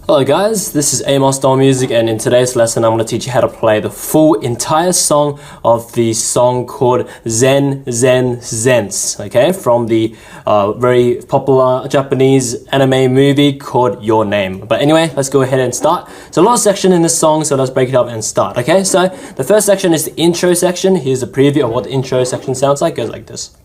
Hello guys, this is Amos Doll Music, and in today's lesson I'm going to teach you how to play the full entire song of the song called Zense, okay, from the very popular Japanese anime movie called Your Name. But anyway, let's go ahead and start. So a lot of section in this song, so let's break it up and start, okay? So the first section is the intro section. Here's a preview of what the intro section sounds like. It goes like this.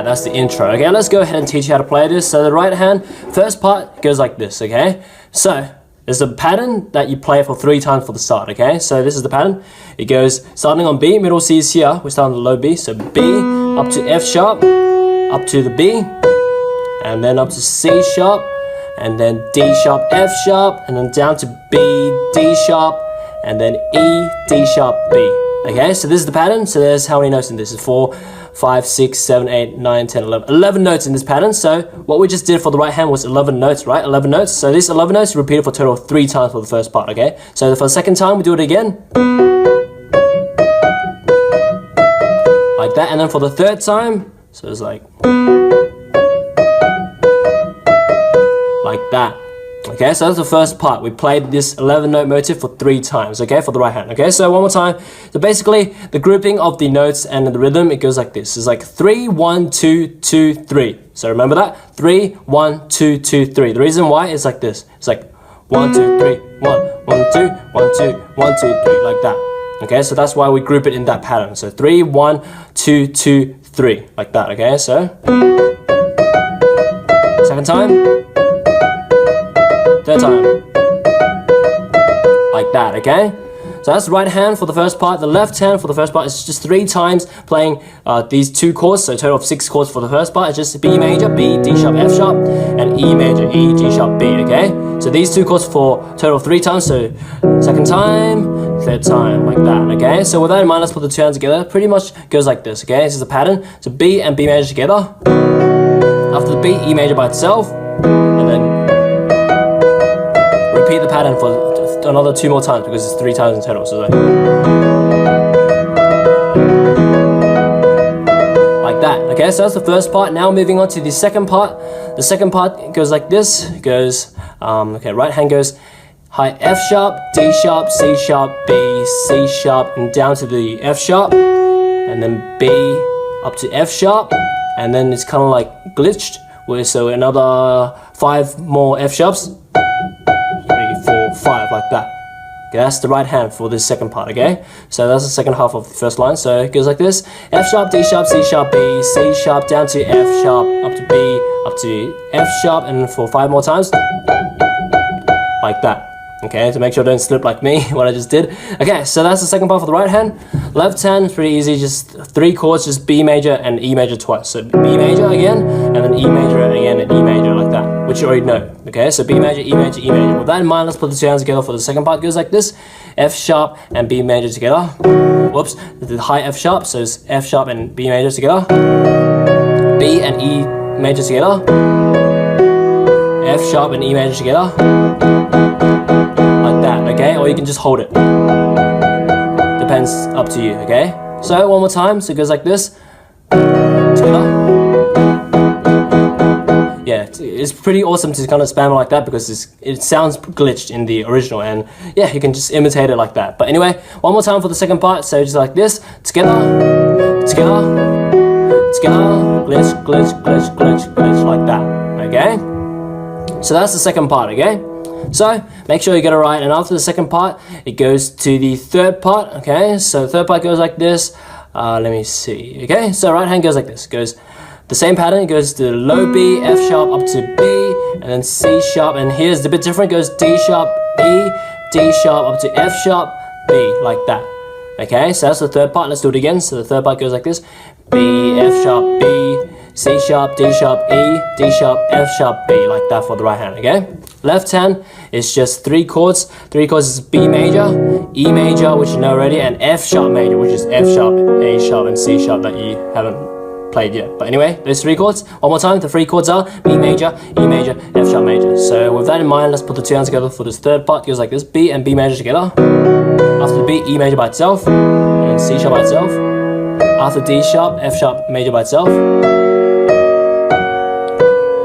That's the intro. Okay, let's go ahead and teach you how to play this. So the right hand, first part goes like this, okay? So there's a pattern that you play for 3 times for the start, okay? So this is the pattern. It goes starting on B, middle C is here. We start on the low B, so B, up to F sharp, up to the B, and then up to C sharp, and then D sharp, F sharp, and then down to B, D sharp, and then E, D sharp, B. Okay, so this is the pattern. So there's how many notes in this? It's 4, 5, 6, 7, 8, 9, 10, 11. 11 notes in this pattern. So what we just did for the right hand was 11 notes, right? 11 notes. So these 11 notes repeated for a total of 3 times for the first part, okay? So for the second time, we do it again. Like that. And then for the third time, so it's like that. Okay, so that's the first part. We played this 11 note motif for 3 times, okay, for the right hand. Okay, so one more time. So basically, the grouping of the notes and the rhythm, it goes like this. It's like 3, 1, 2, 2, 3. So remember that? 3, 1, 2, 2, 3. The reason why is like this. It's like 1, 2, 3, 1, 1, 2, 1, 2, 1, 2, 3, like that. Okay, so that's why we group it in that pattern. So 3, 1, 2, 2, 3, like that. Okay, so second time. Third time, like that, okay? So that's the right hand for the first part. The left hand for the first part is just 3 times playing these 2 chords, so a total of 6 chords for the first part. It's just B major, B, D sharp, F sharp, and E major, E, G sharp, B, okay? So these 2 chords for a total of 3 times, so second time, third time, like that, okay? So with that in mind, let's put the 2 hands together. Pretty much goes like this, okay? This is the pattern. So B and B major together. After the B, E major by itself, and then repeat the pattern for another 2 more times because it's 3 times in total. So like that. Okay, so that's the first part. Now moving on to the second part. The second part goes like this. It goes, okay, right hand goes high F sharp, D sharp, C sharp, B, C sharp, and down to the F sharp, and then B up to F sharp, and then it's kind of like glitched. So another 5 more F sharps. 5, like that. Okay, that's the right hand for this second part, okay? So that's the second half of the first line. So it goes like this. F sharp, D sharp, C sharp, B, C sharp, down to F sharp, up to B, up to F sharp, and for 5 more times. Like that. Okay, to make sure I don't slip like me, what I just did. Okay, so that's the second part for the right hand. Left hand, pretty easy, just 3 chords, just B major and E major twice. So B major again, and then E major again, and E major, like that, which you already know. Okay, so B major, E major, E major. With that in mind, let's put the 2 hands together for the second part. It goes like this. F sharp and B major together. Whoops, the high F sharp, so it's F sharp and B major together. B and E major together. F sharp and E major together. Like that, okay? Or you can just hold it. Depends, up to you, okay? So one more time, so it goes like this. Together. Yeah, it's pretty awesome to kind of spam it like that because it sounds glitched in the original, and yeah, you can just imitate it like that. But anyway, one more time for the second part, so just like this. Together, together, together, glitch, glitch, glitch, glitch, glitch, like that, okay? So that's the second part, okay? So make sure you get it right, and after the second part, it goes to the third part, okay? So the third part goes like this. Let me see, okay? So right hand goes like this. It goes the same pattern. It goes to low B, F sharp, up to B, and then C sharp, and here's the bit different. It goes D sharp, E, D sharp, up to F sharp, B, like that. Okay, so that's the third part. Let's do it again. So the third part goes like this. B, F sharp, B, C sharp, D sharp, E, D sharp, F sharp, B, like that for the right hand, okay? Left hand is just 3 chords. 3 chords is B major, E major, which you know already, and F sharp major, which is F sharp, A sharp, and C sharp that you haven't played yet. But anyway, those 3 chords, one more time, the 3 chords are B major, E major, F sharp major. So with that in mind, let's put the 2 hands together for this third part. It goes like this, B and B major together. After the B, E major by itself, and then C sharp by itself. After D sharp, F sharp major by itself.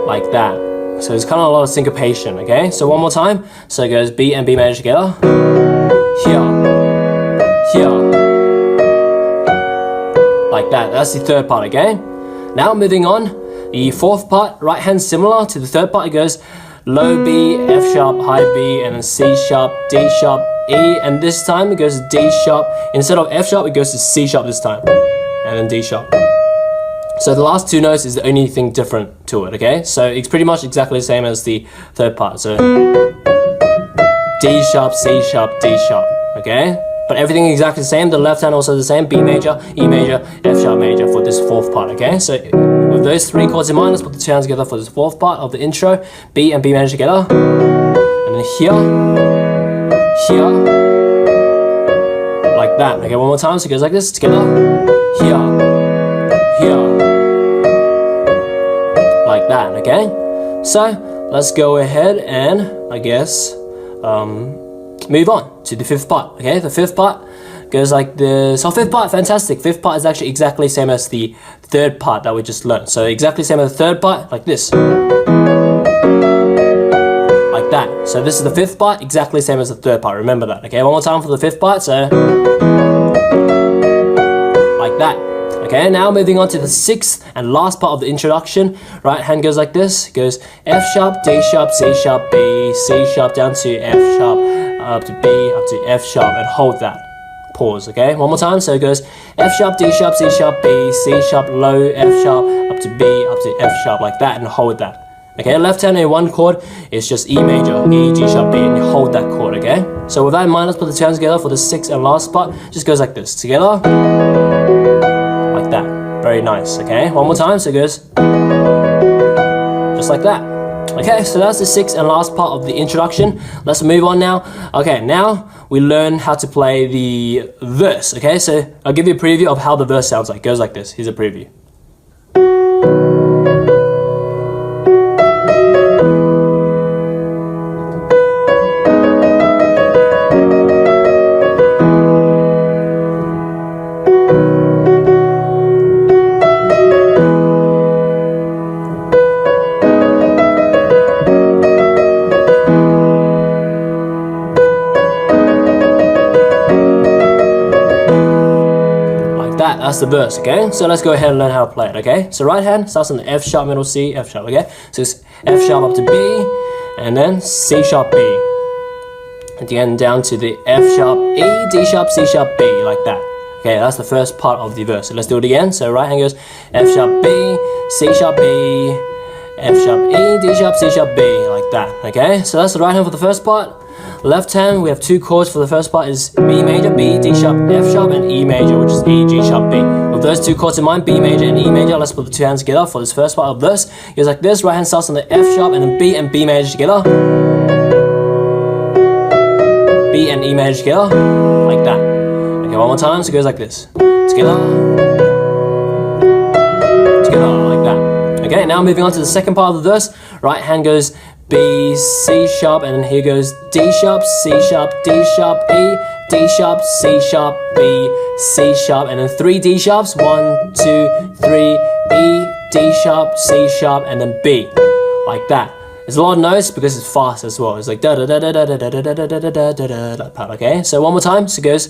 Like that. So there's kind of a lot of syncopation, okay? So one more time. So it goes B and B major together. Here. Like that. That's the third part, okay? Now moving on. The fourth part, right hand similar to the third part. It goes low B, F sharp, high B, and then C sharp, D sharp, E. And this time it goes to D sharp. Instead of F sharp, it goes to C sharp this time. And then D sharp. So the last 2 notes is the only thing different to it, okay? So it's pretty much exactly the same as the third part. So D sharp, C sharp, D sharp, okay? But everything is exactly the same. The left hand also the same, B major, E major, F sharp major for this fourth part, okay? So with those 3 chords in mind, let's put the 2 hands together for this fourth part of the intro. B and B major together. And then here, like that. Okay, one more time, so it goes like this, together, here. Like that, okay? So let's go ahead and I guess move on to the 5th part, okay? The 5th part goes like this. Oh, 5th part, fantastic. 5th part is actually exactly the same as the 3rd part that we just learned. So exactly the same as the 3rd part, like this. Like that. So this is the 5th part, exactly the same as the 3rd part. Remember that, okay? One more time for the 5th part, so like that. Okay, now moving on to the 6th and last part of the introduction. Right hand goes like this. It goes F sharp, D sharp, C sharp, B, C sharp down to F sharp, up to B, up to F sharp, and hold that. Pause, okay? One more time. So it goes F sharp, D sharp, C sharp, B, C sharp, low, F sharp, up to B, up to F sharp, like that, and hold that. Okay, left hand in one chord is just E major, E, G sharp, B, and you hold that chord, okay? So with that in mind, let's put the 2 hands together for the 6th and last part. Just goes like this, together. That. Very nice, okay? One more time, so it goes just like that. Okay, so that's the 6th and last part of the introduction. Let's move on now. Okay, now we learn how to play the verse, okay? So I'll give you a preview of how the verse sounds like. It goes like this. Here's a preview. That's the verse, okay? So let's go ahead and learn how to play it, okay? So right hand starts on the F sharp, middle C, F sharp, okay? So it's F sharp up to B, and then C sharp, B. At the end down to the F sharp, E, D sharp, C sharp, B, like that. Okay, that's the first part of the verse. So let's do it again. So right hand goes F sharp, B, C sharp, B, F sharp, E, D sharp, C sharp, B, like that, okay? So that's the right hand for the first part. Left hand, we have 2 chords for the first part is B major, B, D sharp, F sharp, and E major, which is E, G sharp, B. With those 2 chords in mind, B major and E major, let's put the 2 hands together for this first part of the verse. It goes like this, right hand starts on the F sharp, and then B and B major together. B and E major together, like that. Okay, one more time, so it goes like this. Together, like that. Okay, now moving on to the second part of the verse. Right hand goes B, C sharp, and then here goes D sharp, C sharp, D sharp, E, D sharp, C sharp, B, C sharp, and then 3 D sharps, 1, 2, 3, E, D sharp, C sharp, and then B, like that. There's a lot of notes because it's fast as well. It's like da da da da da da da da da da da da da that part. Okay, so one more time. So it goes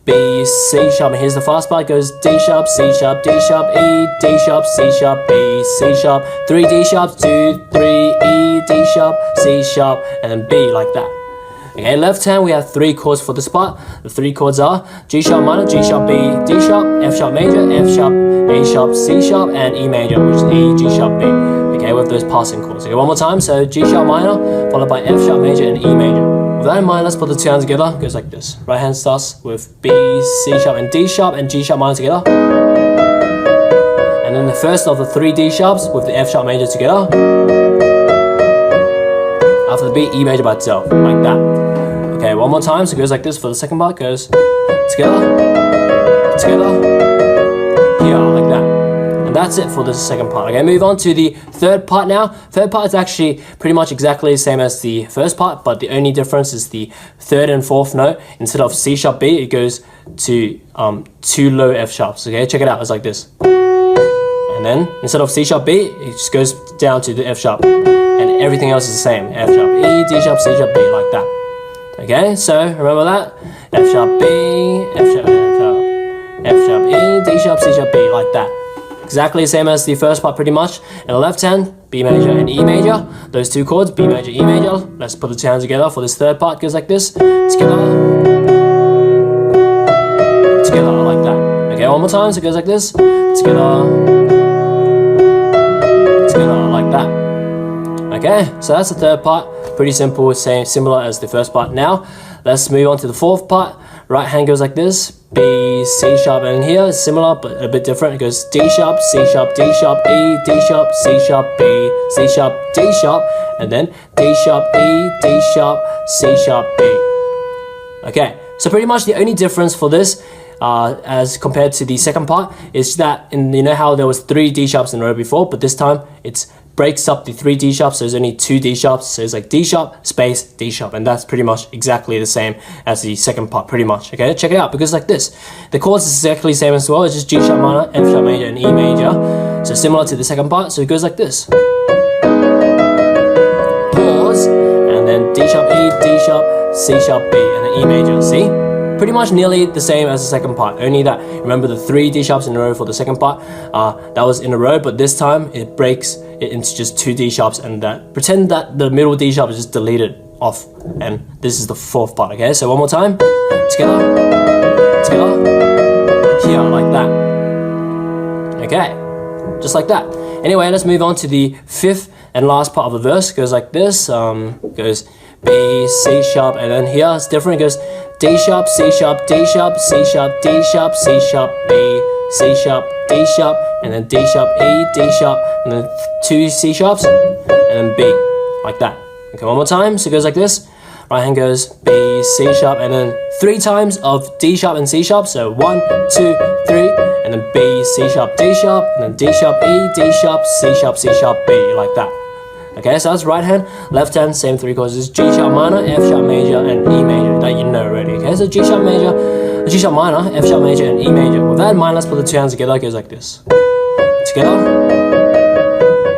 B, C sharp, and here's the fast part. It goes D sharp, C sharp, D sharp, E, D sharp, C sharp, B, C sharp, 3 D sharps, 2, 3, E, D sharp, C sharp, and then B, like that. Okay, left hand we have 3 chords for this part. The 3 chords are G sharp minor, G sharp, B, D sharp, F sharp major, F sharp, A sharp, C sharp, and E major, which is E, G sharp, B. Okay, with those passing chords. Okay, one more time. So G sharp minor, followed by F sharp major and E major. With that in mind, let's put the 2 hands together. It goes like this. Right hand starts with B, C sharp, and D sharp, and G sharp minor together. And then the first of the 3 D sharps with the F sharp major together. After the B, E major by itself, like that. Okay, one more time. So it goes like this for the second part. It goes together, together, here, like that. And that's it for the second part. Okay, move on to the third part now. Third part is actually pretty much exactly the same as the first part, but the only difference is the third and fourth note. Instead of C sharp B, it goes to two low F sharps. Okay, check it out. It's like this. And then instead of C sharp B, it just goes down to the F sharp. And everything else is the same. F sharp E, D sharp, C sharp B, like that. Okay, so remember that? F sharp B, F sharp, F sharp, F sharp E, D sharp, C sharp B, like that. Exactly the same as the first part pretty much. And the left hand, B major and E major. Those two chords, B major, E major. Let's put the two hands together for this third part. It goes like this. Together. Together, like that. Okay, one more time. So it goes like this. Together. Together, like that. Okay, so that's the third part. Pretty simple, same, similar as the first part. Now, let's move on to the fourth part. Right hand goes like this. B, C sharp, and here it's similar but a bit different. It goes D sharp, C sharp, D sharp, E, D sharp, C sharp, B, C sharp, D sharp, and then D sharp, E, D sharp, C sharp, B. Okay, so pretty much the only difference for this as compared to the second part is that you know how there was 3 D sharps in a row before, but this time it's breaks up the 3 D sharps, so there's only 2 D sharps, so it's like D sharp, space, D sharp, and that's pretty much exactly the same as the second part, pretty much. Okay, check it out, because like this, the chords is exactly the same as well. It's just G sharp minor, F sharp major, and E major, so similar to the second part. So it goes like this: pause, and then D sharp, E, D sharp, C sharp, B, and then E major. See? Pretty much nearly the same as the second part, only that remember the 3 D sharps in a row for the second part, that was in a row, but this time it breaks it into just 2 D sharps, and that pretend that the middle D sharp is just deleted off, and this is the fourth part. Okay, so one more time, together, together, here, like that. Okay, just like that. Anyway, let's move on to the fifth and last part of the verse. It goes like this, goes B, C sharp, and then here it's different. It goes D sharp, C sharp, D sharp, C sharp, D sharp, C sharp, B, C sharp, D sharp, and then D sharp, E, D sharp, and then 2 C sharps, and then B, like that. Okay, one more time. So it goes like this. Right hand goes B, C sharp, and then 3 times of D sharp and C sharp. So 1, 2, 3, and then B, C sharp, D sharp, and then D sharp, E, D sharp, C sharp, C sharp, B, like that. Okay, so that's right hand. Left hand, same 3 chords. It's G sharp minor, F sharp major, and E major that you know already. Okay, so G sharp major, G sharp minor, F sharp major, and E major. With that in mind, let's put the 2 hands together. It goes like this: together,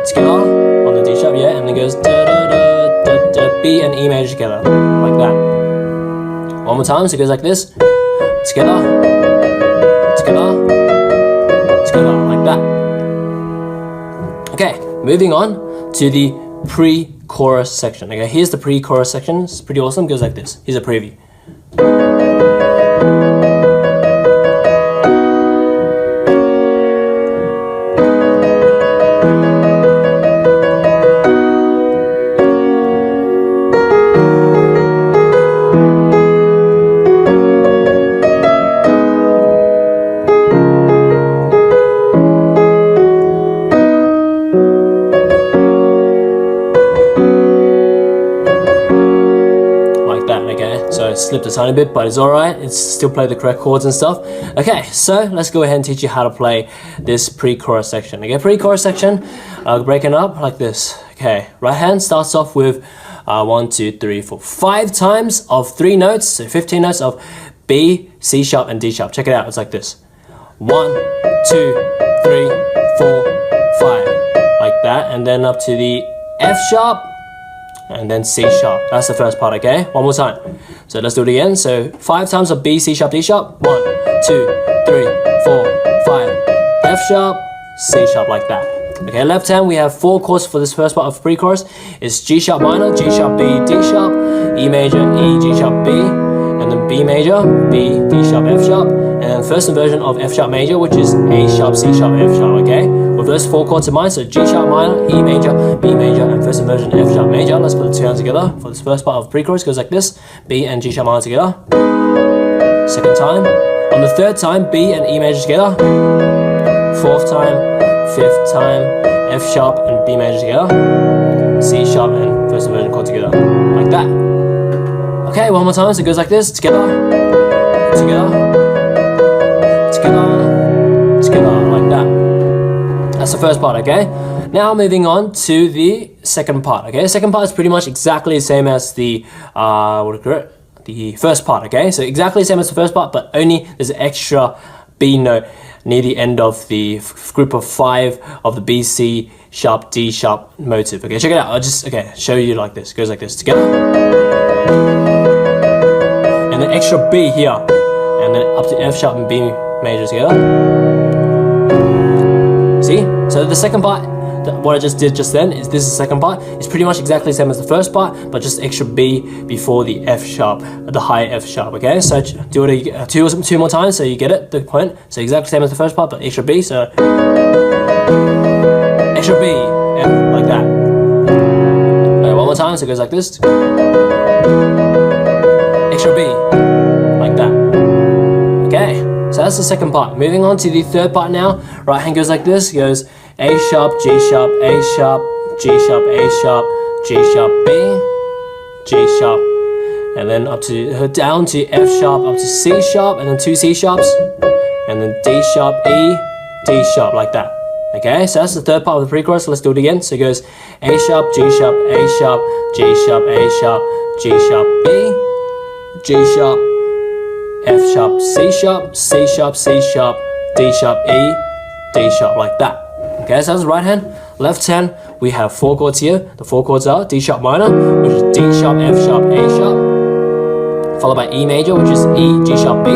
together on the D sharp, yeah, and then goes da da da da da, B and E major together, like that. One more time. So it goes like this: together, together, together, like that. Okay, moving on to the pre-chorus section. Okay, here's the pre-chorus section. It's pretty awesome. It goes like this. Here's a preview. Slipped a tiny bit, but it's alright. It's still play the correct chords and stuff. Okay, so let's go ahead and teach you how to play this pre-chorus section. Okay, pre-chorus section, breaking up like this. Okay, right hand starts off with 1, 2, 3, 4, 5 times of 3 notes, so 15 notes of B, C sharp, and D sharp. Check it out. It's like this: 1, 2, 3, 4, 5, like that, and then up to the F sharp, and then C sharp. That's the first part. Okay, one more time. So let's do it again. So 5 times of B, C sharp, D sharp. 1, 2, 3, 4, 5. F sharp, C sharp, like that. Okay, left hand, we have 4 chords for this first part of pre-chorus. It's G sharp minor, G sharp, B, D sharp, E major, E, G sharp, B, and then B major, B, D sharp, F sharp, and then first inversion of F sharp major, which is A sharp, C sharp, F sharp. Okay, with those 4 chords in mind, so G sharp minor, E major, B major, and first inversion F sharp major. Let's put the 2 hands together for this first part of pre-chorus. Goes like this: B and G sharp minor together. Second time. On the third time, B and E major together. Fourth time, fifth time, F sharp and B major together. C sharp and first inversion chord together, like that. Okay, one more time. So it goes like this: together, together, together, together, like that. That's the first part, okay? Now moving on to the second part, okay? The second part is pretty much exactly the same as the the first part, okay? So exactly the same as the first part, but only there's an extra B note near the end of the group of 5 of the B, C sharp, D sharp motive. Okay, check it out. I'll just show you like this. It goes like this together, and then extra B here, and then up to F sharp and B major together. See? So the second part, what I just did just then, is this is the second part. It's pretty much exactly the same as the first part, but just extra B before the F sharp, the high F sharp, okay? So do it two more times so you get it, the point. So exactly the same as the first part, but extra B, so extra B, F, like that. Okay, one more time, so it goes like this. Extra B, like that. Okay, so that's the second part. Moving on to the third part now. Right hand goes like this, it goes A sharp, G sharp, A sharp, G sharp, A sharp, G sharp, B, G sharp, and then up to down to F sharp, up to C sharp, and then 2 C sharps, and then D sharp, E, D sharp, like that. Okay, so that's the third part of the pre-chorus. Let's do it again. So it goes A sharp, G sharp, A sharp, G sharp, A sharp, G sharp, B, G sharp, F sharp, C sharp, C sharp, C sharp, D sharp, E, D sharp, like that. Okay, so that's the right hand. Left hand, we have 4 chords here. The 4 chords are D sharp minor, which is D sharp, F sharp, A sharp, followed by E major, which is E, G sharp, B,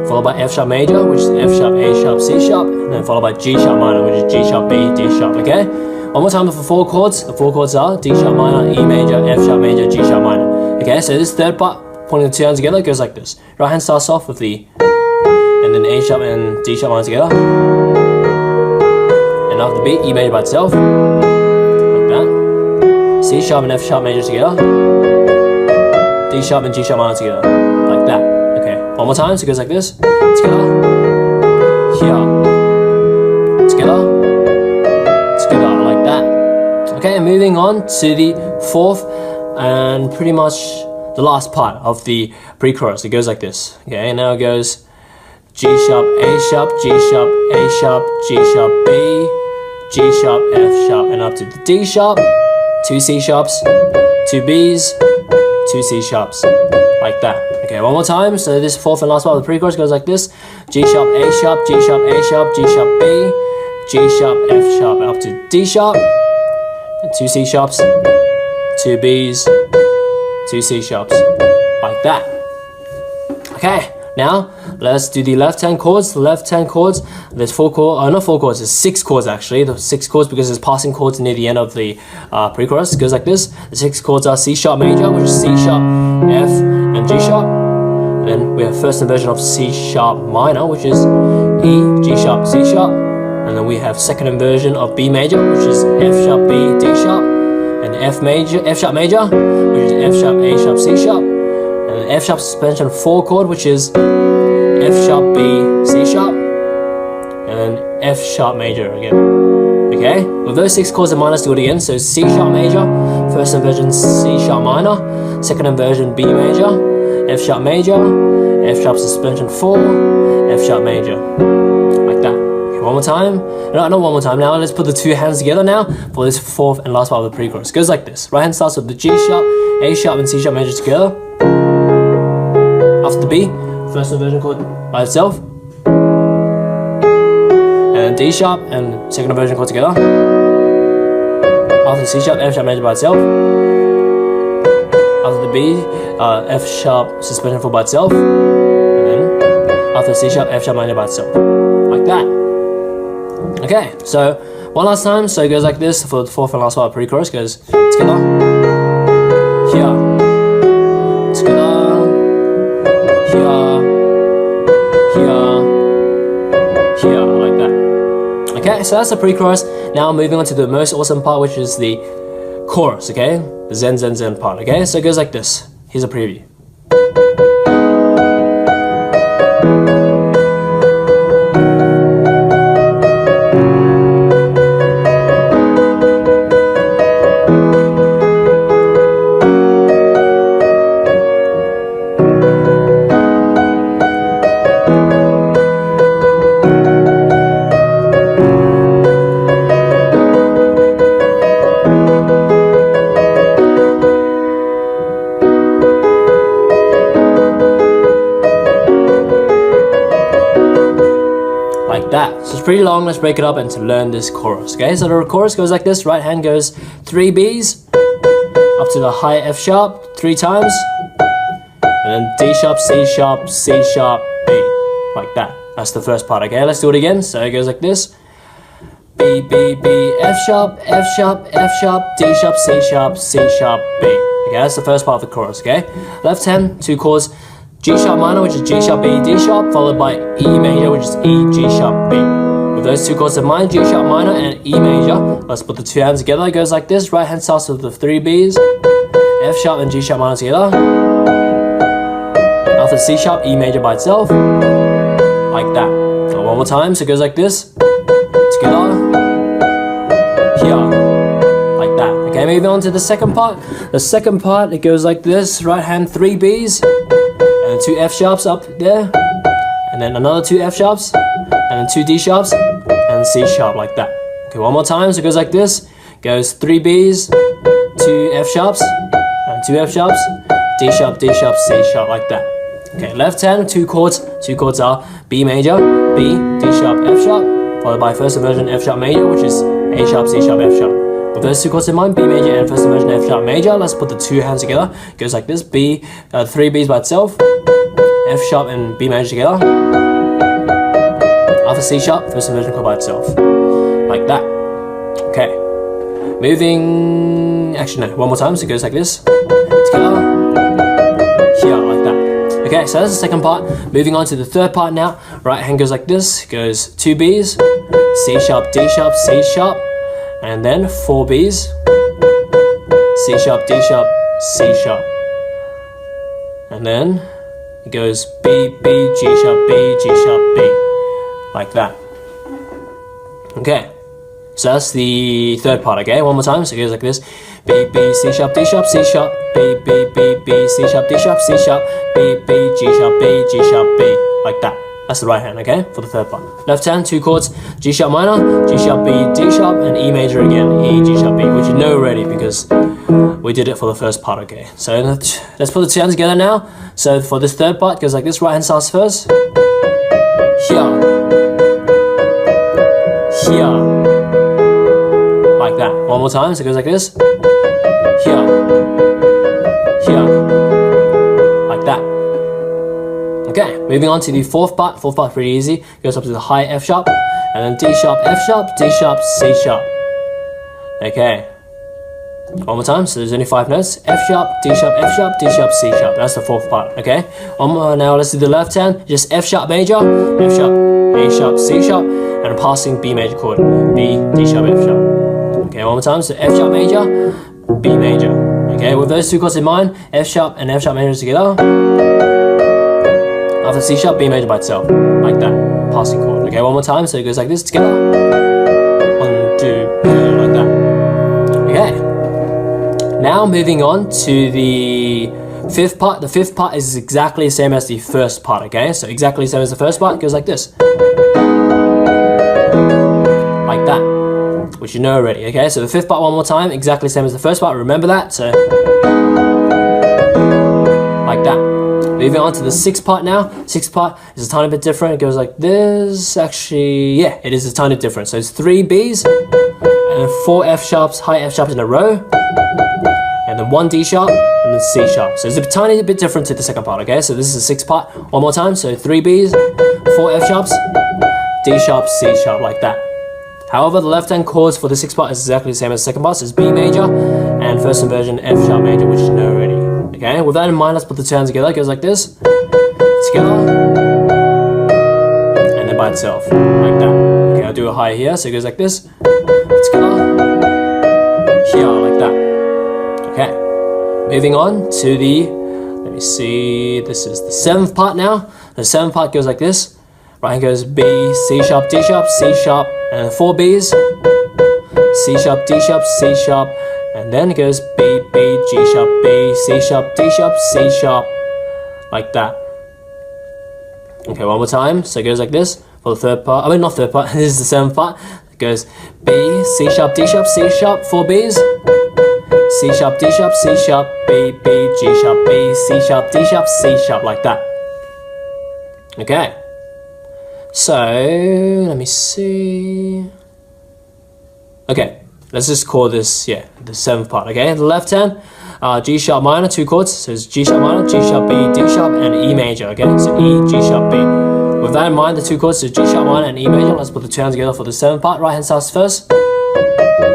followed by F sharp major, which is F sharp, A sharp, C sharp, and then followed by G sharp minor, which is G sharp, B, D sharp, okay? One more time for 4 chords. The 4 chords are D sharp minor, E major, F sharp major, G sharp minor. Okay, so this third part, pointing the 2 hands together, goes like this. Right hand starts off with the, and then A sharp and D sharp minor together. And after the beat, E major by itself, like that. C sharp and F sharp major together. D sharp and G sharp minor together, like that. Okay, one more time, so it goes like this. Together, here, together, together, like that. Okay, moving on to the fourth and pretty much the last part of the pre-chorus. It goes like this. Okay, now it goes G sharp, A sharp, G sharp, A sharp, G sharp, B, G sharp, F sharp, and up to the D sharp, 2 C sharps, 2 Bs, 2 C sharps, like that. Okay, one more time. So this fourth and last part of the pre-chorus goes like this. G sharp, A sharp, G sharp, A sharp, G sharp, B, G sharp, F sharp, and up to D sharp, 2 C sharps, 2 Bs, 2 C sharps, like that. Okay, now let's do the left hand chords. The left hand chords, there's 4 chords, not 4 chords, there's 6 chords actually. The 6 chords because there's passing chords near the end of the pre-chorus. It goes like this. The 6 chords are C sharp major, which is C sharp, F, and G sharp. And then we have first inversion of C sharp minor, which is E, G sharp, C sharp. And then we have second inversion of B major, which is F sharp, B, D sharp. And F sharp major, which is F sharp, A sharp, C sharp. And then F sharp suspension 4 chord, which is F sharp, B, C sharp, and then F sharp major again. Okay, with those 6 chords in minor, let's do it again. So C sharp major, first inversion C sharp minor, second inversion B major, F sharp major, F sharp suspension 4, F sharp major, like that. Okay, one more time. No, not one more time. Now let's put the 2 hands together now for this fourth and last part of the pre-chorus. It goes like this. Right hand starts with the G sharp, A sharp, and C sharp major together. After the B, first inversion chord by itself, and D sharp and second inversion chord together. After the C sharp, F sharp major by itself. After the B, F sharp suspension 4 by itself, and then after C sharp, F sharp major by itself, like that. Okay, so one last time. So it goes like this for the fourth and last part of pre-chorus. Goes together, here, together, here, here, like that. Okay, so that's the pre-chorus. Now moving on to the most awesome part, which is the chorus, okay? The Zen, Zen, Zen part, okay? So it goes like this. Here's a preview. pretty long. Let's break it up and to learn this chorus. Okay, so the chorus goes like this. Right hand goes 3 Bs up to the high F sharp 3 times, and then D sharp, C sharp, C sharp, B, like that. That's the first part. Okay, let's do it again. So it goes like this. B, B, B, F sharp, F sharp, F sharp, D sharp, C sharp, C sharp, B. Okay, that's the first part of the chorus, okay? Left hand, 2 chords, G sharp minor, which is G sharp, B, D sharp, followed by E major, which is E, G sharp, B. With those 2 chords in mind, G sharp minor and E major, let's put the 2 hands together. It goes like this. Right hand starts with the 3 Bs, F sharp and G sharp minor together. After C sharp, E major by itself, like that. So one more time, so it goes like this. Together, here, like that. Okay, moving on to the second part. The second part, it goes like this. Right hand 3 Bs and 2 F sharps up there, and then another 2 F sharps, and then 2 D sharps and C sharp, like that. Okay, one more time, so it goes like this. It goes 3 Bs, 2 F sharps and 2 F sharps, D sharp, D sharp, C sharp, like that. Okay, left hand, 2 chords. 2 chords are B major, B, D sharp, F sharp, followed by first inversion F sharp major, which is A sharp, C sharp, F sharp. With those 2 chords in mind, B major and first inversion F sharp major, let's put the 2 hands together. It goes like this. B, 3 Bs by itself, F sharp and B major together. After C sharp, first inversion chord by itself, like that. Okay, moving, actually no, one more time, so it goes like this. Together, here, like that. Okay, so that's the second part. Moving on to the third part now. Right hand goes like this. It goes 2 Bs, C sharp, D sharp, C sharp, and then 4 Bs, C sharp, D sharp, C sharp, and then it goes B, B, G sharp, B, G sharp, B, like that. Okay, so that's the third part. Okay, one more time. So it goes like this. B, B, C sharp, D sharp, C sharp, B, B, B, B, C sharp, D sharp, C sharp, B, B, G sharp, B, G sharp, B, like that. That's the right hand, okay, for the third part. Left hand, 2 chords, G sharp minor, G sharp, B, D sharp, and E major again, E, G sharp, B, which you know already because we did it for the first part, okay. So let's put the 2 hands together now. So for this third part, it goes like this. Right hand starts first. Here. Here. Like that. One more time, so it goes like this. Here. Here. Like that. Okay, moving on to the fourth part. Fourth part pretty easy. Goes up to the high F sharp, and then D sharp, F sharp, D sharp, C sharp. Okay. One more time, so there's only 5 notes. F sharp, D sharp, F sharp, D sharp, C sharp. That's the fourth part, okay? One more now, let's do the left hand. Just F sharp major, F sharp, A sharp, C sharp, and a passing B major chord. B, D sharp, F sharp. Okay, one more time, so F sharp major, B major. Okay, with those 2 chords in mind, F sharp and F sharp major together. After C sharp, B major by itself, like that, passing chord. Okay, one more time, so it goes like this, together. 1, 2, like that. Okay. Now moving on to the fifth part. The fifth part is exactly the same as the first part, okay? So exactly the same as the first part, it goes like this. Like that, which you know already, okay? So the fifth part one more time, exactly the same as the first part, remember that, so like that. Moving on to the sixth part now. Sixth part is a tiny bit different. It goes like this. Actually, yeah, it is a tiny different. So it's 3 Bs and 4 F sharps, high F sharps in a row, and then 1 D sharp and then C sharp. So it's a tiny bit different to the second part, okay? So this is the sixth part. One more time. So 3 Bs, 4 F sharps, D sharp, C sharp, like that. However, the left hand chords for the sixth part is exactly the same as the second part. So it's B major and first inversion F sharp major, which you know already. Okay, with that in mind, let's put the 2 hands together. It goes like this, together, and then by itself, like that. Okay, I'll do a high here, so it goes like this, together, here, like that. Okay, moving on to the, let me see, this is the seventh part now. The seventh part goes like this. Right hand goes B, C sharp, D sharp, C sharp, and 4 Bs, C sharp, D sharp, C sharp, and then it goes B, B, G sharp, B, C sharp, D sharp, C sharp, like that. Okay, one more time. So it goes like this for the third part. I mean, not third part, this is the seventh part. It goes B, C sharp, D sharp, C sharp, 4 Bs, C sharp, D sharp, C sharp, B, B, G sharp, B, C sharp, D sharp, C sharp, like that. Okay. So let me see. Okay, let's just call this, yeah, the 7th part. Okay, the left hand, G sharp minor, 2 chords. So it's G sharp minor, G sharp B, D sharp, and E major. Okay, so E, G sharp, B. With that in mind, the 2 chords are G sharp minor and E major. Let's put the 2 hands together for the 7th part. Right hand starts first.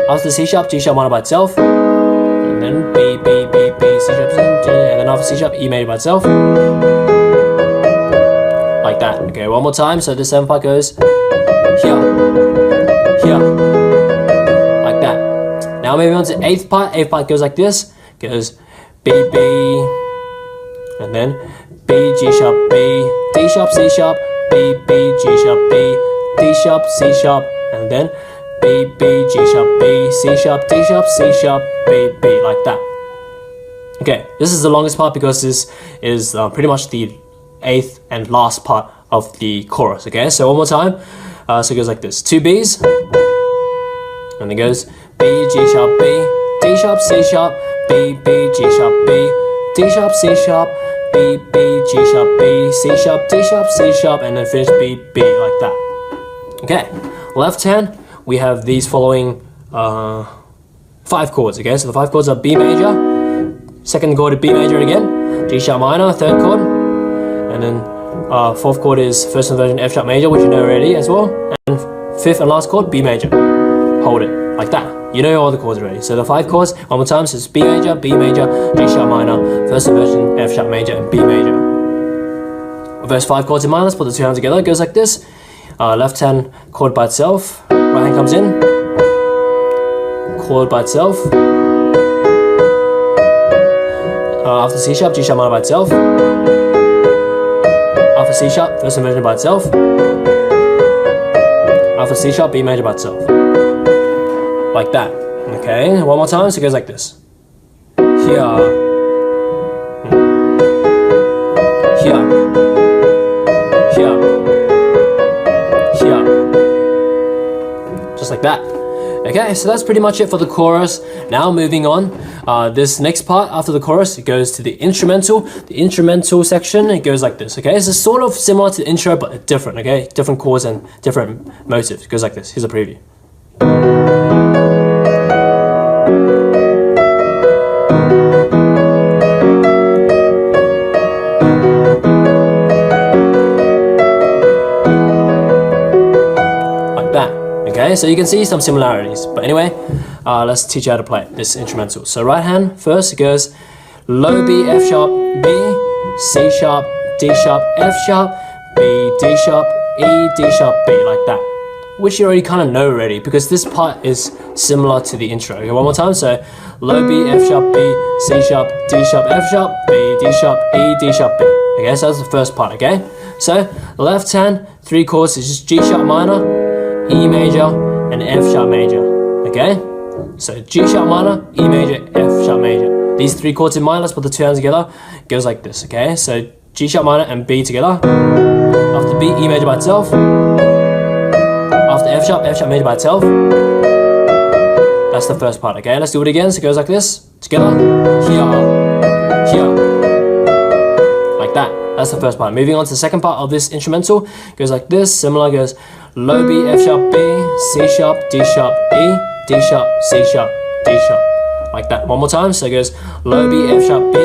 After C sharp, G sharp minor by itself, and then B, B, B, B, C sharp, and then after C sharp, E major by itself. Like that. Okay, one more time. So the 7th part goes here, here, like that. Now moving on to 8th part. 8th part goes like this. Goes B, B, and then B, G sharp, B, D sharp, C sharp, B, B, G sharp, B, D sharp, C sharp, and then B, B, G sharp, B, C sharp, D sharp, C sharp, B, B, like that. Okay, this is the longest part because this is pretty much the 8th and last part of the chorus. Okay, so one more time. So it goes like this: 2 B's, and it goes B, G sharp, B, D sharp, C sharp, B, B, G sharp, B, D sharp, C sharp, B, B, G sharp, B, C sharp, D sharp, C sharp, and then finish B, B, like that. Okay, left hand, we have these following 5 chords. Okay, so the 5 chords are B major, 2nd chord is B major again, G sharp minor, 3rd chord, and then 4th chord is 1st inversion F sharp major, which you know already as well, and 5th and last chord B major. Hold it like that. You know all the chords already. So the 5 chords, one more time, so it's B major, G sharp minor, 1st inversion F sharp major, and B major. With those 5 chords in mind, let's put the 2 hands together. It goes like this: left hand chord by itself, right hand comes in, chord by itself. After C sharp, G sharp minor by itself. After C sharp, 1st inversion by itself. After C sharp, B major by itself. Like that. Okay, one more time, so it goes like this. Here. Here. Here. Here. Just like that. Okay, so that's pretty much it for the chorus. Now moving on, this next part after the chorus, it goes to the instrumental. The instrumental section, it goes like this. Okay, this is sort of similar to the intro, but different. Okay, different chords and different motives. It goes like this. Here's a preview. Okay, so you can see some similarities, but anyway, let's teach you how to play this instrumental. So right hand first, it goes low B, F sharp, B, C sharp, D sharp, F sharp, B, D sharp, E, D sharp, B, like that, which you already kind of know already because this part is similar to the intro. Okay, one more time. So low B, F sharp, B, C sharp, D sharp, F sharp, B, D sharp, E, D sharp, B. Okay, so that's the first part. Okay, so left hand 3 chords is just G sharp minor, E major, and F sharp major. Okay, so G sharp minor, E major, F sharp major. These 3 chords in mind, let's put the 2 hands together. It goes like this. Okay, so G sharp minor and B together. After B, E major by itself. After F sharp major by itself. That's the first part. Okay, let's do it again. So it goes like this. Together. Here. Here. Like that. That's the first part. Moving on to the second part of this instrumental. It goes like this. Similar, goes low B, F sharp, B, C sharp, D sharp, E, D sharp, C sharp, D sharp. Like that. One more time. So it goes low B, F sharp, B,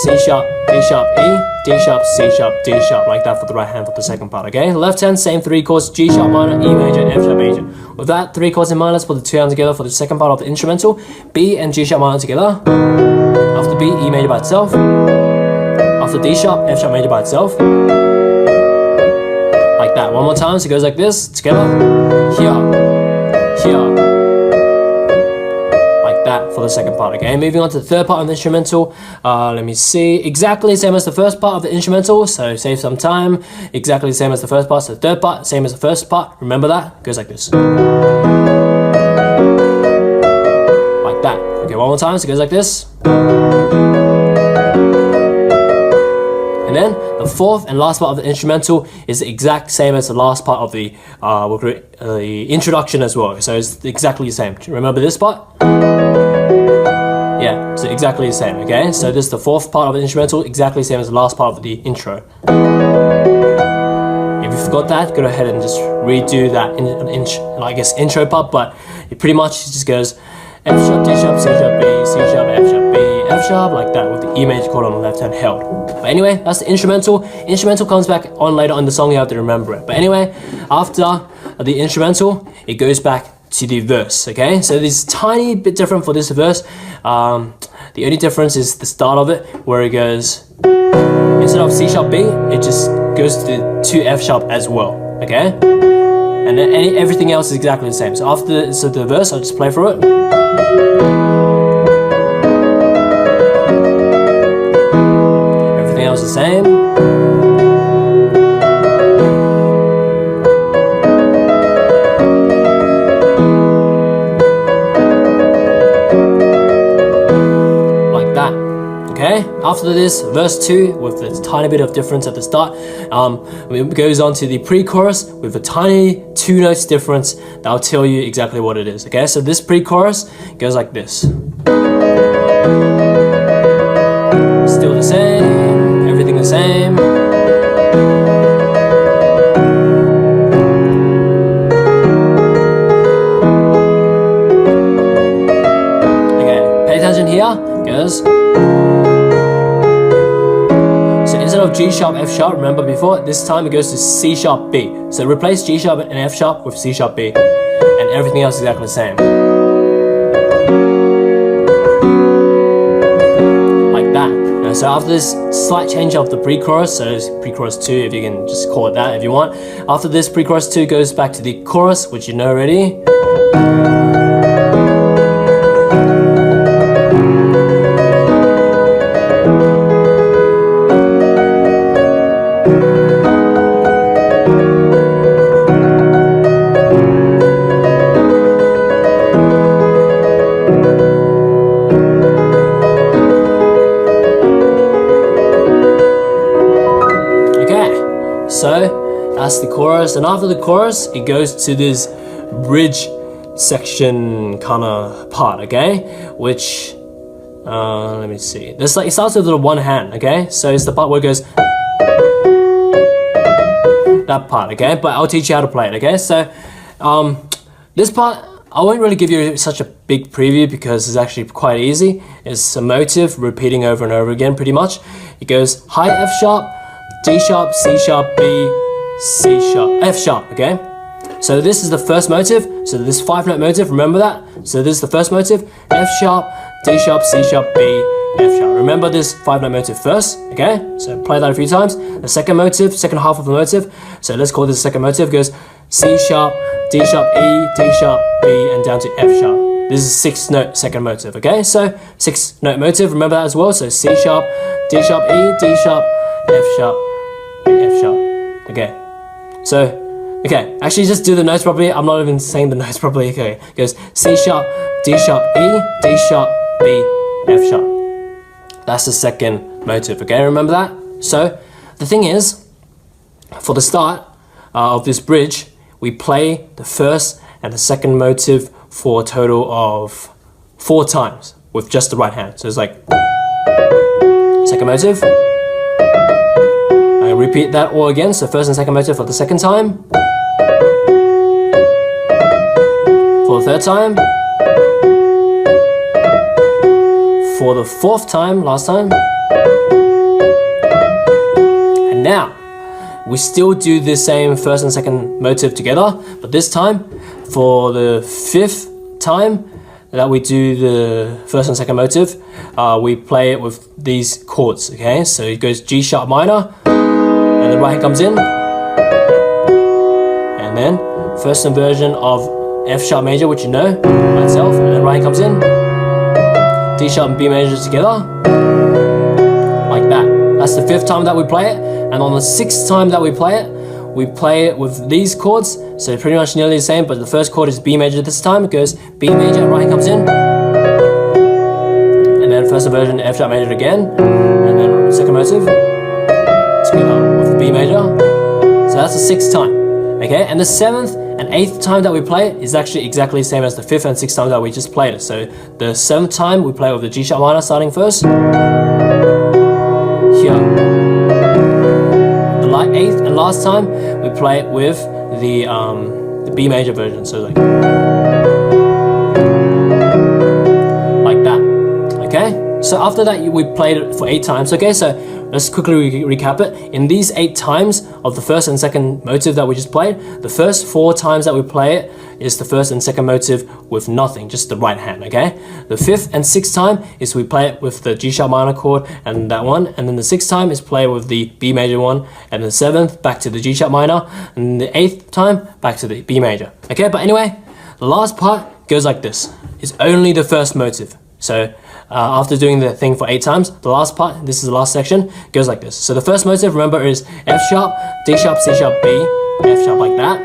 C sharp, D sharp, E, D sharp, C sharp, D sharp. Like that for the right hand for the second part. Okay. Left hand, same 3 chords: G sharp minor, E major, F sharp major. With that 3 chords in mind, let's put the 2 hands together for the second part of the instrumental. B and G sharp minor together. After B, E major by itself. After D sharp, F sharp major by itself. Like that. One more time. So it goes like this. Together. Here. Here. Like that for the second part. Okay. Moving on to the third part of the instrumental. Let me see. Exactly the same as the first part of the instrumental. So save some time. Exactly the same as the first part. So the third part, same as the first part. Remember that. It goes like this. Like that. Okay. One more time. So it goes like this. And then the fourth and last part of the instrumental is the exact same as the last part of the introduction as well. So it's exactly the same. Remember this part? Yeah, so exactly the same, okay? So this is the fourth part of the instrumental, exactly the same as the last part of the intro. If you you forgot that, go ahead and just redo that intro part. But it pretty much just goes F sharp, D sharp, C sharp, B, C sharp, F sharp, B, F sharp, like that, with the E major chord on the left hand held. But anyway, that's the instrumental. Instrumental comes back on later on the song, you have to remember it. But anyway, after the instrumental, it goes back to the verse, okay? So this is tiny bit different for this verse. The only difference is the start of it, where it goes, instead of C sharp B, it just goes to F sharp as well, okay? And then everything else is exactly the same. So after the verse, I'll just play through it. Everything else is the same. Like that. Okay, after this, verse 2 with the tiny bit of difference at the start, it goes on to the pre-chorus with a tiny 2 notes difference that I'll tell you exactly what it is. Okay, so this pre-chorus goes like this. Still the same, everything the same. Okay, pay attention here, goes. Instead of G sharp, F sharp, remember before, this time it goes to C sharp, B. So replace G sharp and F sharp with C sharp, B. And everything else is exactly the same. Like that. And so after this slight change of the pre-chorus, so it's pre-chorus 2, if you can just call it that if you want. After this, pre-chorus 2 goes back to the chorus, which you know already. So that's the chorus, and after the chorus it goes to this bridge section kind of part, okay, which let me see, this it starts with the one hand, okay, so it's the part where it goes that part, okay, but I'll teach you how to play it, okay. So this part I won't really give you such a big preview because it's actually quite easy. It's a motive repeating over and over again pretty much. It goes high F sharp, D sharp, C sharp, B, C sharp, F sharp, okay? So this is the first motive, so this 5-note motive, remember that? So this is the first motive, F sharp, D sharp, C sharp, B, F sharp. Remember this 5-note motive first, okay? So play that a few times. The second motive, second half of the motive, so let's call this the second motive, goes C sharp, D sharp, E, D sharp, B, and down to F sharp. This is a 6-note second motive, okay? So 6-note motive, remember that as well, so C sharp, D sharp, E, D sharp, F sharp, F sharp. Okay, so actually just do the notes properly. I'm not even saying the notes properly. Okay, it goes C sharp, D sharp, E, D sharp, B, F sharp. That's the second motive. Okay, remember that. So the thing is, for the start of this bridge, we play the first and the second motive for a total of 4 times with just the right hand. So it's like second motive. I repeat that all again, so first and second motive for the second time. For the third time. For the 4th time, last time. And now, we still do the same first and second motive together, but this time, for the 5th time that we do the first and second motive, we play it with these chords, okay? So it goes G sharp minor, and the right hand comes in, and then first inversion of F sharp major, which you know by itself, and then right hand comes in, D sharp and B major together, like that. That's the 5th time that we play it, and on the 6th time that we play it with these chords, so pretty much nearly the same, but the first chord is B major this time. It goes B major, right hand comes in, and then first inversion F sharp major again, and then second motive together with the B major. So that's the 6th time, okay? And the 7th and 8th time that we play it is actually exactly the same as the 5th and 6th time that we just played it. So the 7th time we play with the G sharp minor starting first. Here. The eighth and last time we play it with the B major version. So like that. Okay. So after that, we played it for 8 times. Okay, so let's quickly recap it. In these 8 times of the first and second motive that we just played, the first 4 times that we play it is the first and second motive with nothing, just the right hand, okay? The 5th and 6th time is we play it with the G sharp minor chord and that one, and then the 6th time is play with the B major one, and the 7th back to the G sharp minor, and the 8th time back to the B major, okay? But anyway, the last part goes like this. It's only the first motive. So after doing the thing for 8 times, the last part, this is the last section, goes like this. So the first motive, remember, is F sharp, D sharp, C sharp, B, F sharp, like that.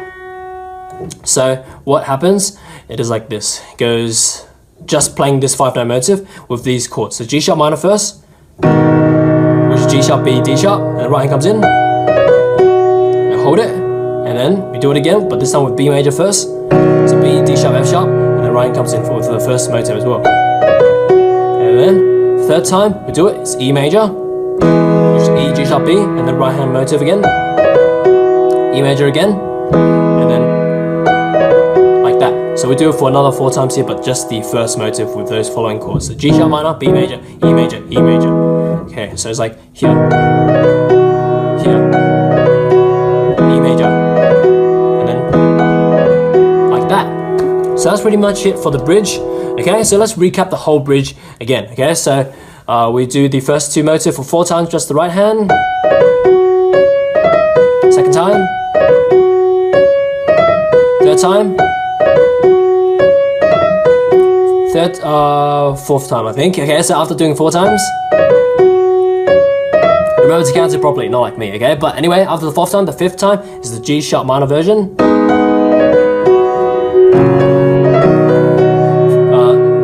So what happens, it is like this. It goes just playing this 5-note motive with these chords. So G sharp minor first, which is G sharp, B, D sharp, and the right hand comes in, and hold it, and then we do it again, but this time with B major first. So B, D sharp, F sharp, and the right hand comes in for the first motive as well. And then, third time we do it, it's E major, which is E, G sharp, B, and then right hand motive again, E major again, and then like that. So we do it for another 4 times here, but just the first motive with those following chords. So G sharp minor, B major, E major, E major. Okay, so it's like here, here, E major, and then like that. So that's pretty much it for the bridge. Okay, so let's recap the whole bridge again. Okay, so we do the first 2 motive for 4 times, just the right hand. Second time. Third time. Fourth time, I think. Okay, so after doing 4 times, remember to count it properly, not like me. Okay, but anyway, after the 4th time, the 5th time is the G sharp minor version.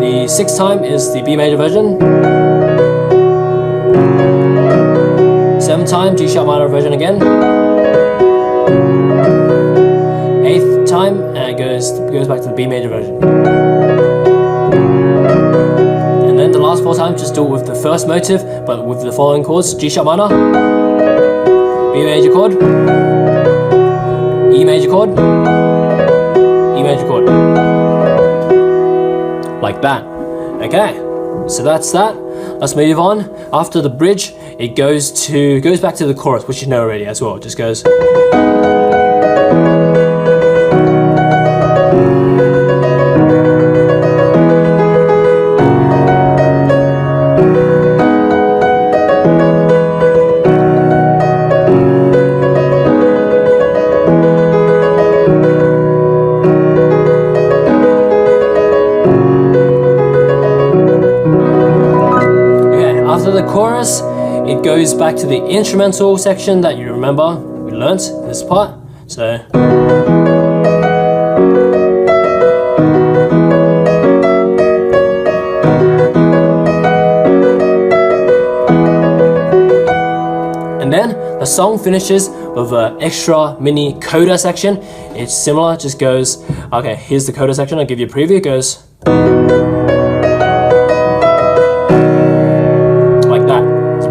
The 6th time is the B major version. 7th time, G sharp minor version again. 8th time, and it goes back to the B major version. And then the last 4 times, just do it with the first motive, but with the following chords: G sharp minor, B major chord, E major chord, E major chord. Like that. Okay, so that's that. Let's move on. After the bridge, it goes back to the chorus, which you know already as well. It just goes. Chorus, it goes back to the instrumental section that you remember we learnt this part. So and then the song finishes with an extra mini coda section. It's similar, just goes, okay, here's the coda section, I'll give you a preview. It goes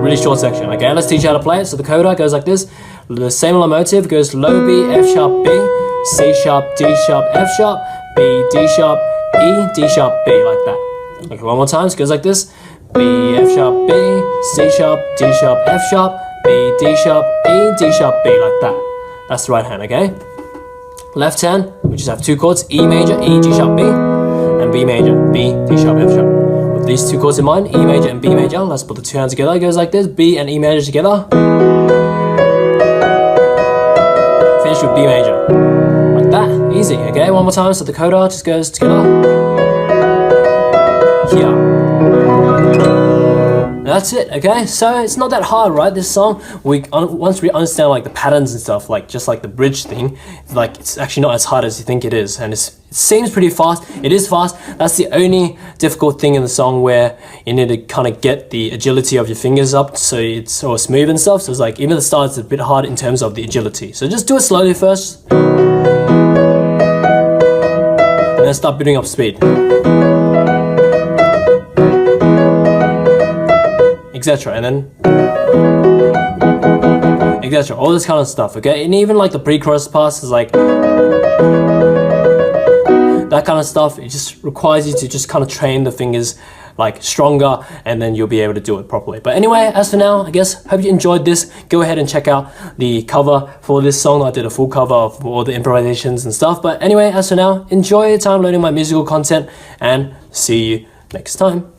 really short section. Okay, let's teach you how to play it. So the coda goes like this. The similar motive goes low B, F sharp, B, C sharp, D sharp, F sharp, B, D sharp, E, D sharp, B, like that. Okay, one more time. So it goes like this. B, F sharp, B, C sharp, D sharp, F sharp, B, D sharp, E, D sharp, B, like that. That's the right hand, okay? Left hand, we just have 2 chords, E major, E, G sharp, B, and B major, B, D sharp, F sharp. With these 2 chords in mind, E major and B major, let's put the 2 hands together. It goes like this, B and E major together. Finish with B major. Like that, easy, okay? One more time, so the coda just goes together. Here. That's it, okay? So it's not that hard, right? This song, once we understand like the patterns and stuff, like just like the bridge thing, like it's actually not as hard as you think it is, and it seems pretty fast. It is fast. That's the only difficult thing in the song, where you need to kind of get the agility of your fingers up so it's so smooth and stuff. So it's like even at the start it's a bit hard in terms of the agility. So just do it slowly first, and then start building up speed. Etc. And then etc. All this kind of stuff, okay? And even like the pre-chorus parts is like that kind of stuff. It just requires you to just kind of train the fingers like stronger, and then you'll be able to do it properly. But anyway, as for now, I guess, hope you enjoyed this. Go ahead and check out the cover for this song. I did a full cover of all the improvisations and stuff. But anyway, as for now, enjoy your time learning my musical content, and see you next time.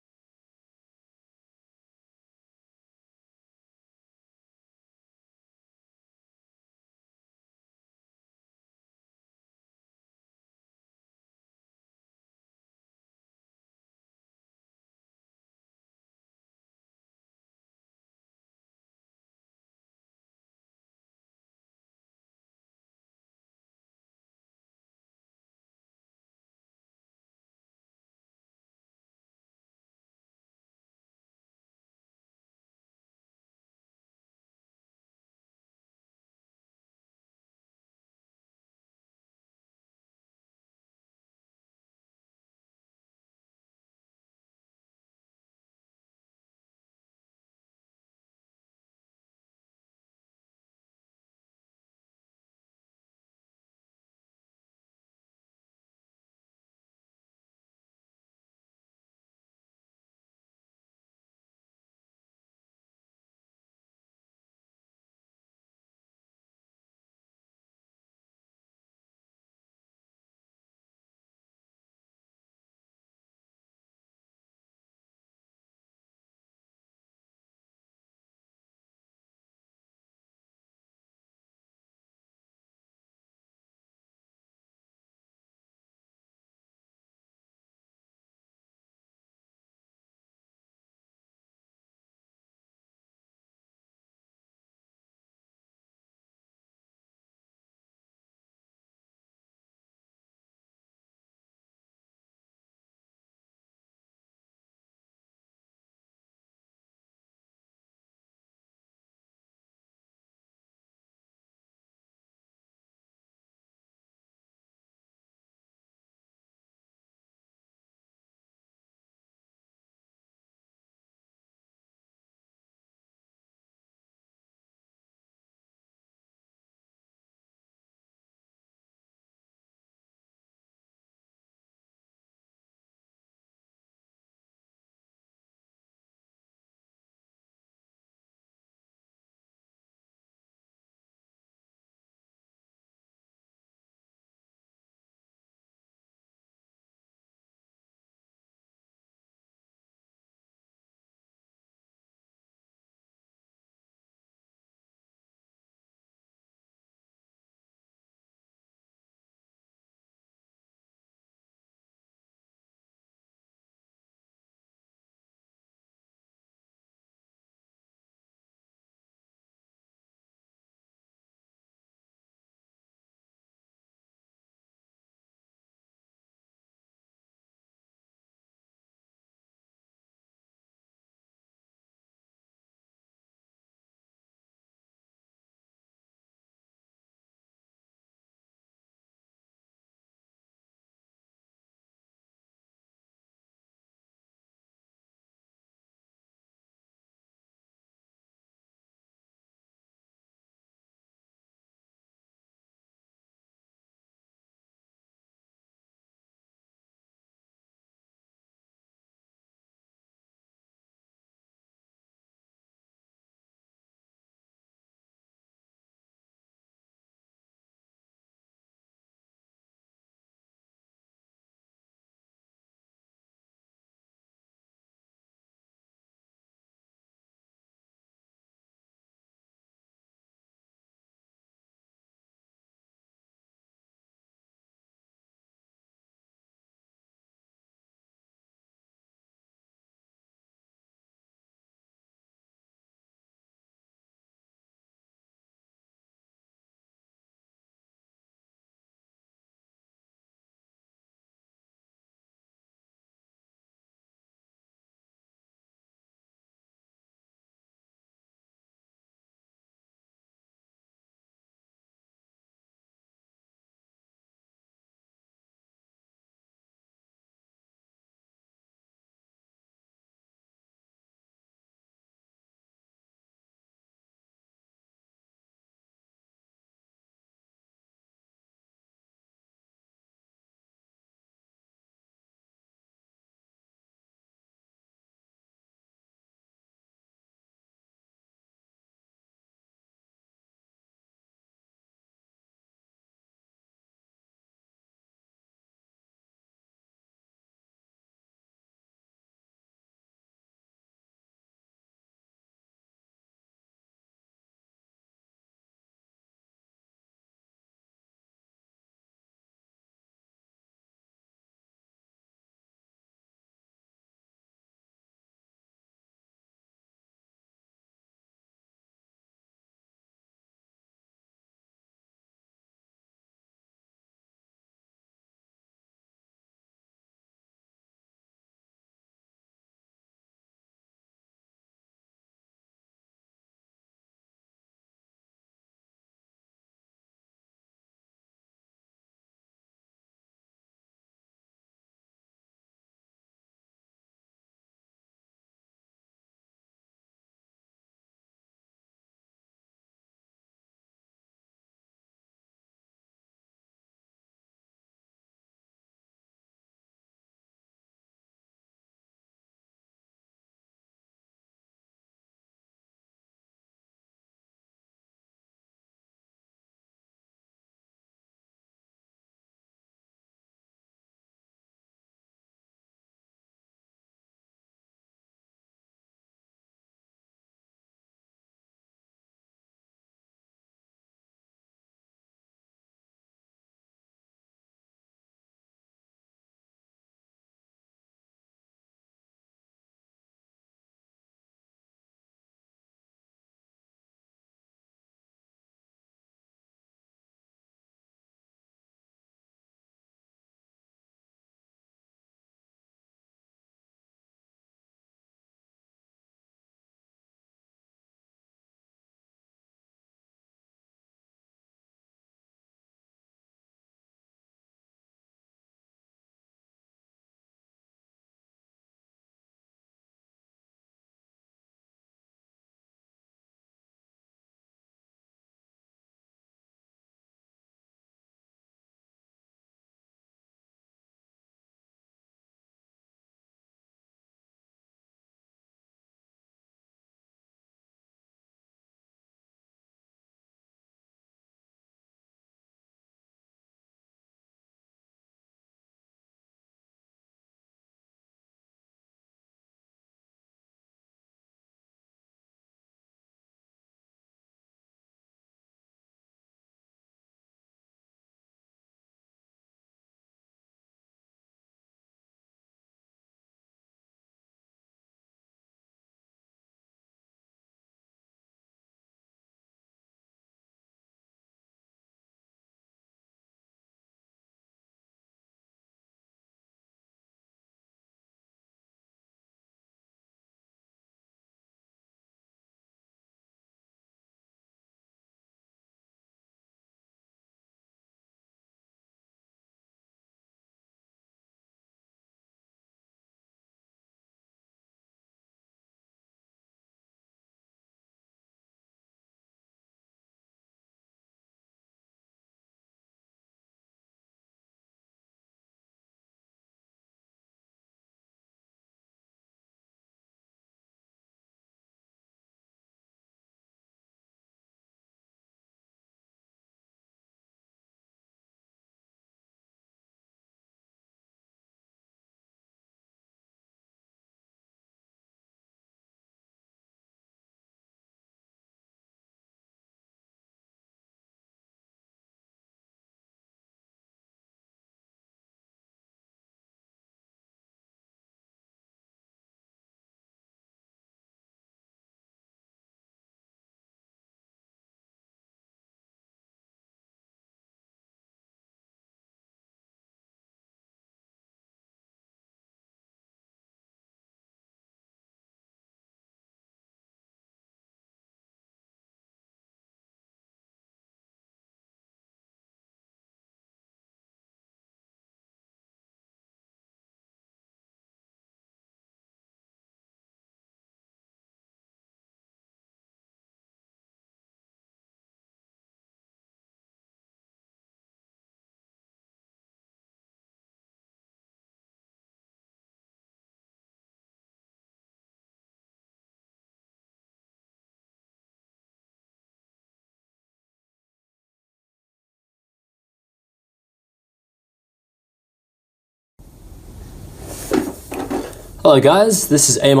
Hello guys, this is Amon.